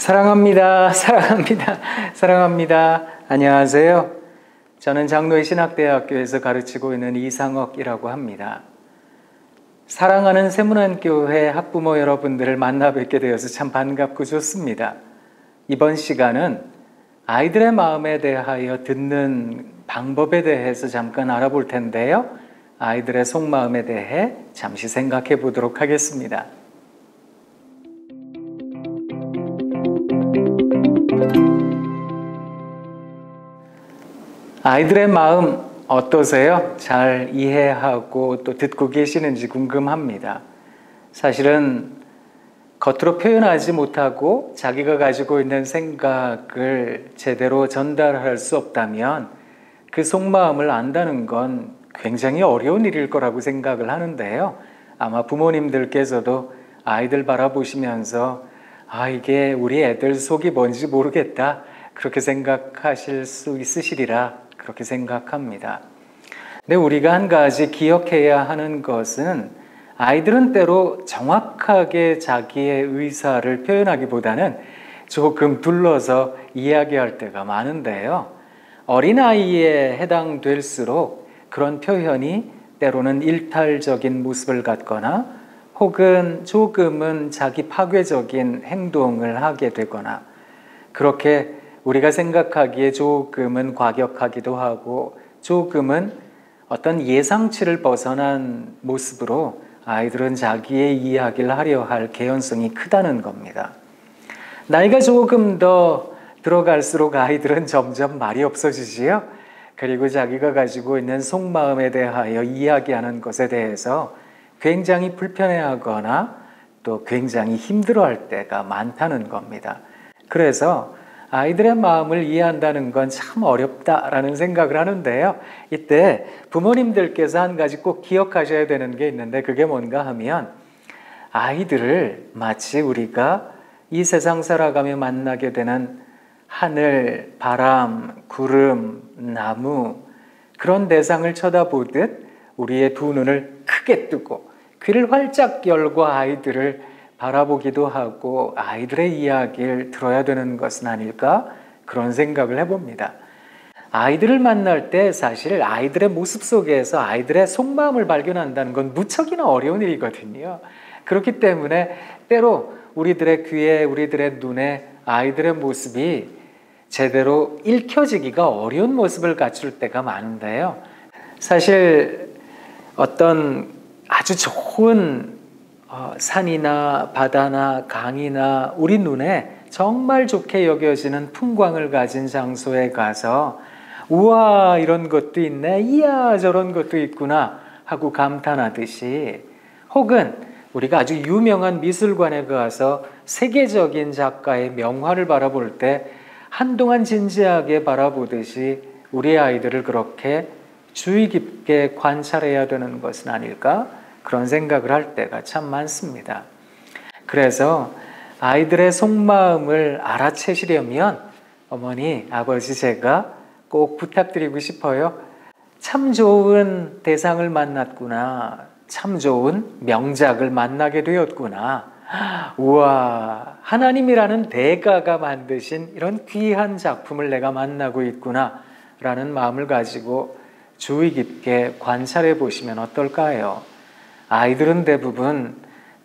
사랑합니다. 사랑합니다. 사랑합니다. 안녕하세요. 저는 장로의 신학대학교에서 가르치고 있는 이상옥이라고 합니다. 사랑하는 세문안교회 학부모 여러분들을 만나 뵙게 되어서 참 반갑고 좋습니다. 이번 시간은 아이들의 마음에 대하여 듣는 방법에 대해서 잠깐 알아볼 텐데요. 아이들의 속마음에 대해 잠시 생각해 보도록 하겠습니다. 아이들의 마음 어떠세요? 잘 이해하고 또 듣고 계시는지 궁금합니다. 사실은 겉으로 표현하지 못하고 자기가 가지고 있는 생각을 제대로 전달할 수 없다면 그 속마음을 안다는 건 굉장히 어려운 일일 거라고 생각을 하는데요. 아마 부모님들께서도 아이들 바라보시면서 이게 우리 애들 속이 뭔지 모르겠다 그렇게 생각하실 수 있으시리라 그렇게 생각합니다. 근데 우리가 한 가지 기억해야 하는 것은 아이들은 때로 정확하게 자기의 의사를 표현하기보다는 조금 둘러서 이야기할 때가 많은데요. 어린아이에 해당될수록 그런 표현이 때로는 일탈적인 모습을 갖거나 혹은 조금은 자기 파괴적인 행동을 하게 되거나 그렇게 우리가 생각하기에 조금은 과격하기도 하고 조금은 어떤 예상치를 벗어난 모습으로 아이들은 자기의 이야기를 하려 할 개연성이 크다는 겁니다. 나이가 조금 더 들어갈수록 아이들은 점점 말이 없어지지요. 그리고 자기가 가지고 있는 속마음에 대하여 이야기하는 것에 대해서 굉장히 불편해하거나 또 굉장히 힘들어할 때가 많다는 겁니다. 그래서 아이들의 마음을 이해한다는 건 참 어렵다라는 생각을 하는데요. 이때 부모님들께서 한 가지 꼭 기억하셔야 되는 게 있는데 그게 뭔가 하면 아이들을 마치 우리가 이 세상 살아가며 만나게 되는 하늘, 바람, 구름, 나무 그런 대상을 쳐다보듯 우리의 두 눈을 크게 뜨고 귀를 활짝 열고 아이들을 바라보기도 하고 아이들의 이야기를 들어야 되는 것은 아닐까? 그런 생각을 해봅니다. 아이들을 만날 때 사실 아이들의 모습 속에서 아이들의 속마음을 발견한다는 건 무척이나 어려운 일이거든요. 그렇기 때문에 때로 우리들의 귀에 우리들의 눈에 아이들의 모습이 제대로 읽혀지기가 어려운 모습을 갖출 때가 많은데요. 사실 어떤 아주 좋은 산이나 바다나 강이나 우리 눈에 정말 좋게 여겨지는 풍광을 가진 장소에 가서 우와 이런 것도 있네, 이야 저런 것도 있구나 하고 감탄하듯이 혹은 우리가 아주 유명한 미술관에 가서 세계적인 작가의 명화를 바라볼 때 한동안 진지하게 바라보듯이 우리 아이들을 그렇게 주의 깊게 관찰해야 되는 것은 아닐까? 그런 생각을 할 때가 참 많습니다. 그래서 아이들의 속마음을 알아채시려면 어머니, 아버지 제가 꼭 부탁드리고 싶어요. 참 좋은 대상을 만났구나. 참 좋은 명작을 만나게 되었구나. 우와, 하나님이라는 대가가 만드신 이런 귀한 작품을 내가 만나고 있구나 라는 마음을 가지고 주의 깊게 관찰해 보시면 어떨까요? 아이들은 대부분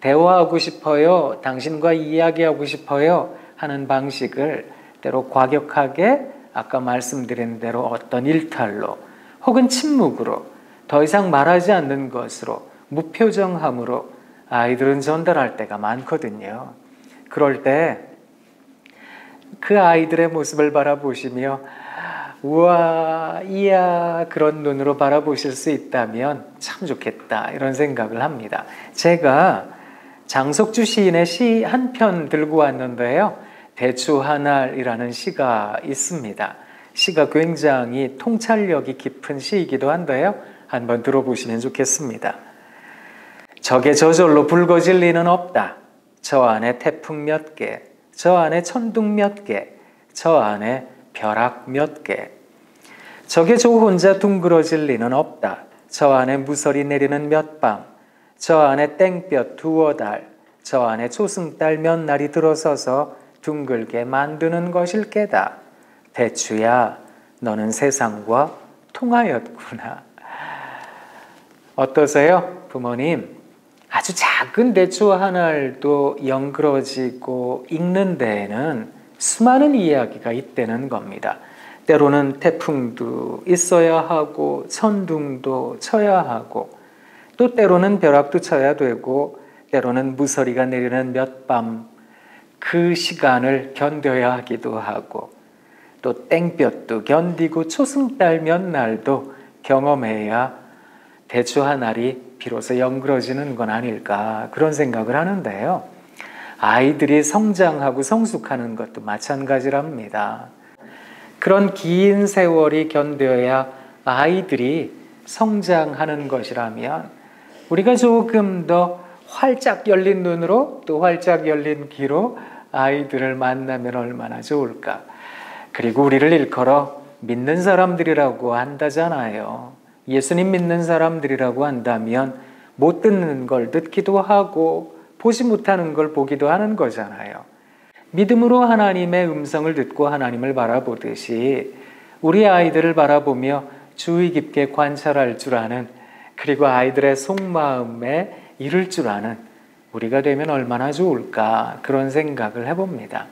대화하고 싶어요, 당신과 이야기하고 싶어요 하는 방식을 때로 과격하게 아까 말씀드린 대로 어떤 일탈로 혹은 침묵으로 더 이상 말하지 않는 것으로 무표정함으로 아이들은 전달할 때가 많거든요. 그럴 때 그 아이들의 모습을 바라보시며 우와, 이야 그런 눈으로 바라보실 수 있다면 참 좋겠다 이런 생각을 합니다. 제가 장석주 시인의 시 한 편 들고 왔는데요. 대추 하날이라는 시가 있습니다. 시가 굉장히 통찰력이 깊은 시이기도 한데요. 한번 들어보시면 좋겠습니다. 적의 저절로 붉어질 리는 없다. 저 안에 태풍 몇 개, 저 안에 천둥 몇 개, 저 안에 벼락 몇 개. 적의 저 혼자 둥그러질 리는 없다. 저 안에 무설이 내리는 몇 밤, 저 안에 땡볕 두어 달, 저 안에 초승달 몇 날이 들어서서 둥글게 만드는 것일 게다. 대추야, 너는 세상과 통하였구나. 어떠세요, 부모님? 아주 작은 대추 하나도 연그러지고 읽는 데에는 수많은 이야기가 있다는 겁니다. 때로는 태풍도 있어야 하고 천둥도 쳐야 하고 또 때로는 벼락도 쳐야 되고 때로는 무서리가 내리는 몇 밤 그 시간을 견뎌야 하기도 하고 또 땡볕도 견디고 초승달 몇 날도 경험해야 대추 한 알이 비로소 연그러지는 건 아닐까 그런 생각을 하는데요. 아이들이 성장하고 성숙하는 것도 마찬가지랍니다. 그런 긴 세월이 견뎌야 아이들이 성장하는 것이라면 우리가 조금 더 활짝 열린 눈으로 또 활짝 열린 귀로 아이들을 만나면 얼마나 좋을까. 그리고 우리를 일컬어 믿는 사람들이라고 한다잖아요. 예수님 믿는 사람들이라고 한다면 못 듣는 걸 듣기도 하고 보지 못하는 걸 보기도 하는 거잖아요. 믿음으로 하나님의 음성을 듣고 하나님을 바라보듯이 우리 아이들을 바라보며 주의 깊게 관찰할 줄 아는 그리고 아이들의 속마음에 이룰 줄 아는 우리가 되면 얼마나 좋을까 그런 생각을 해봅니다.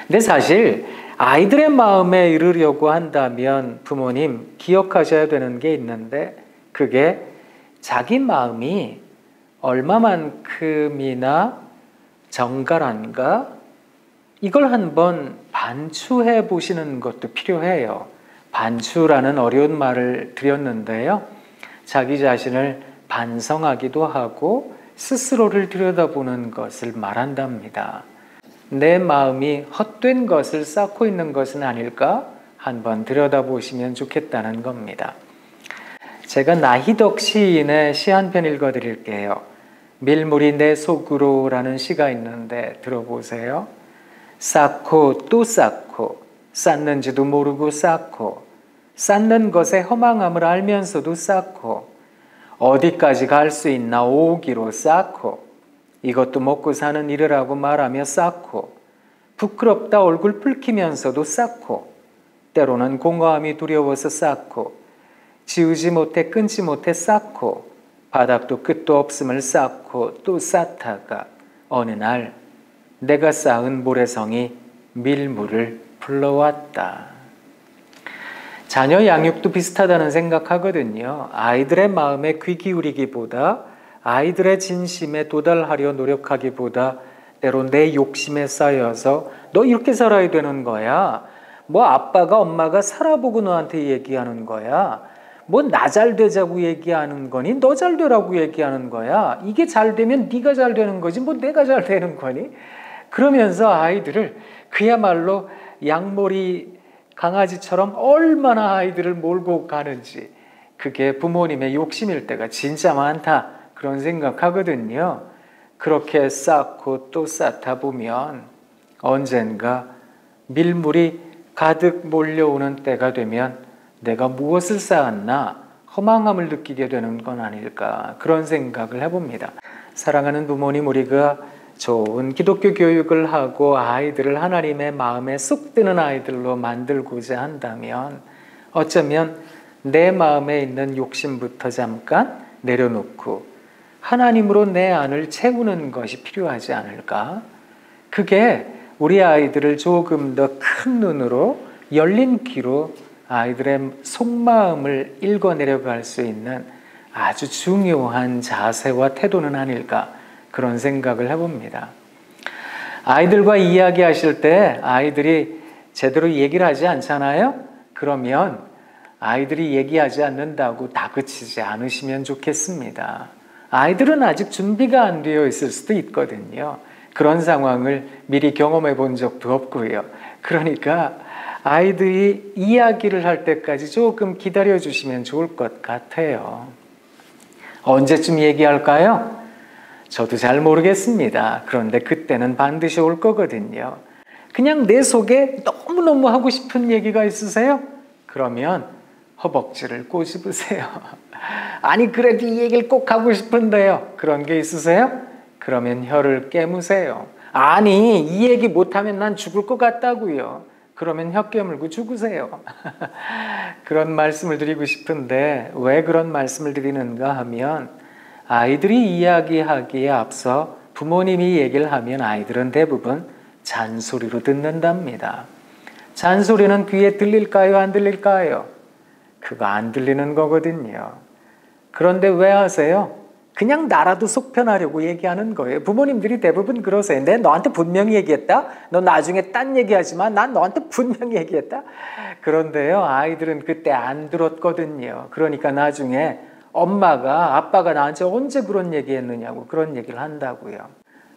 근데 사실 아이들의 마음에 이르려고 한다면 부모님 기억하셔야 되는 게 있는데 그게 자기 마음이 얼마만큼이나 정갈한가 이걸 한번 반추해 보시는 것도 필요해요. 반추라는 어려운 말을 드렸는데요. 자기 자신을 반성하기도 하고 스스로를 들여다보는 것을 말한답니다. 내 마음이 헛된 것을 쌓고 있는 것은 아닐까? 한번 들여다보시면 좋겠다는 겁니다. 제가 나희덕 시인의 시 한 편 읽어드릴게요. 밀물이 내 속으로 라는 시가 있는데 들어보세요. 쌓고 또 쌓고 쌓는지도 모르고 쌓고 쌓는 것의 허망함을 알면서도 쌓고 어디까지 갈 수 있나 오기로 쌓고 이것도 먹고 사는 일이라고 말하며 쌓고 부끄럽다 얼굴 붉히면서도 쌓고 때로는 공허함이 두려워서 쌓고 지우지 못해 끊지 못해 쌓고 바닥도 끝도 없음을 쌓고 또 쌓다가 어느 날 내가 쌓은 모래성이 밀물을 불러왔다. 자녀 양육도 비슷하다는 생각하거든요. 아이들의 마음에 귀 기울이기보다 아이들의 진심에 도달하려 노력하기보다 때로 내 욕심에 쌓여서 너 이렇게 살아야 되는 거야. 뭐 아빠가 엄마가 살아보고 너한테 얘기하는 거야. 뭐 나 잘 되자고 얘기하는 거니 너 잘 되라고 얘기하는 거야. 이게 잘 되면 네가 잘 되는 거지 뭐 내가 잘 되는 거니. 그러면서 아이들을 그야말로 양머리 강아지처럼 얼마나 아이들을 몰고 가는지 그게 부모님의 욕심일 때가 진짜 많다 그런 생각하거든요. 그렇게 쌓고 또 쌓다 보면 언젠가 밀물이 가득 몰려오는 때가 되면 내가 무엇을 쌓았나 허망함을 느끼게 되는 건 아닐까 그런 생각을 해봅니다. 사랑하는 부모님, 우리가 좋은 기독교 교육을 하고 아이들을 하나님의 마음에 쏙 드는 아이들로 만들고자 한다면 어쩌면 내 마음에 있는 욕심부터 잠깐 내려놓고 하나님으로 내 안을 채우는 것이 필요하지 않을까? 그게 우리 아이들을 조금 더 큰 눈으로 열린 귀로 아이들의 속마음을 읽어내려갈 수 있는 아주 중요한 자세와 태도는 아닐까 그런 생각을 해봅니다. 아이들과 이야기하실 때 아이들이 제대로 얘기를 하지 않잖아요? 그러면 아이들이 얘기하지 않는다고 다그치지 않으시면 좋겠습니다. 아이들은 아직 준비가 안 되어 있을 수도 있거든요. 그런 상황을 미리 경험해 본 적도 없고요. 그러니까 아이들이 이야기를 할 때까지 조금 기다려 주시면 좋을 것 같아요. 언제쯤 얘기할까요? 저도 잘 모르겠습니다. 그런데 그때는 반드시 올 거거든요. 그냥 내 속에 너무너무 하고 싶은 얘기가 있으세요? 그러면 허벅지를 꼬집으세요. 아니 그래도 이 얘기를 꼭 하고 싶은데요. 그런 게 있으세요? 그러면 혀를 깨무세요. 아니, 이 얘기 못하면 난 죽을 것 같다고요. 그러면 혀 깨물고 죽으세요. 그런 말씀을 드리고 싶은데 왜 그런 말씀을 드리는가 하면 아이들이 이야기하기에 앞서 부모님이 얘기를 하면 아이들은 대부분 잔소리로 듣는답니다. 잔소리는 귀에 들릴까요? 안 들릴까요? 그거 안 들리는 거거든요. 그런데 왜 하세요? 그냥 나라도 속 편하려고 얘기하는 거예요. 부모님들이 대부분 그러세요. 내가 너한테 분명히 얘기했다? 너 나중에 딴 얘기하지 마. 난 너한테 분명히 얘기했다? 그런데요, 아이들은 그때 안 들었거든요. 그러니까 나중에 엄마가, 아빠가 나한테 언제 그런 얘기했느냐고 그런 얘기를 한다고요.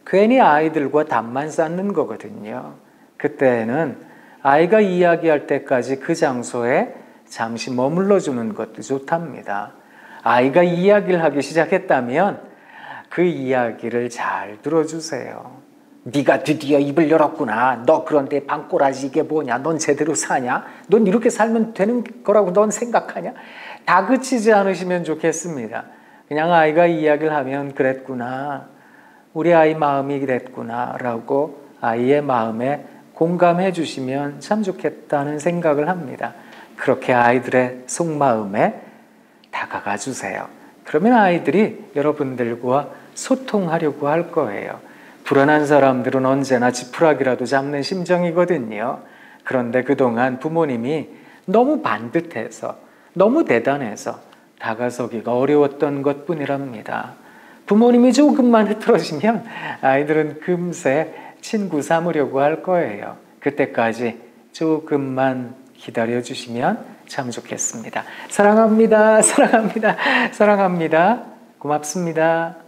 괜히 아이들과 담만 쌓는 거거든요. 그때는 아이가 이야기할 때까지 그 장소에 잠시 머물러 주는 것도 좋답니다. 아이가 이야기를 하기 시작했다면 그 이야기를 잘 들어주세요. 네가 드디어 입을 열었구나. 너 그런데 방꼬라지 이게 뭐냐? 넌 제대로 사냐? 넌 이렇게 살면 되는 거라고 넌 생각하냐? 다그치지 않으시면 좋겠습니다. 그냥 아이가 이야기를 하면 그랬구나. 우리 아이 마음이 그랬구나 라고 아이의 마음에 공감해 주시면 참 좋겠다는 생각을 합니다. 그렇게 아이들의 속마음에 다가가 주세요. 그러면 아이들이 여러분들과 소통하려고 할 거예요. 불안한 사람들은 언제나 지푸라기라도 잡는 심정이거든요. 그런데 그동안 부모님이 너무 반듯해서 너무 대단해서 다가서기가 어려웠던 것뿐이랍니다. 부모님이 조금만 흐트러지면 아이들은 금세 친구 삼으려고 할 거예요. 그때까지 조금만 기다려주시면 참 좋겠습니다. 사랑합니다. 사랑합니다. 사랑합니다. 고맙습니다.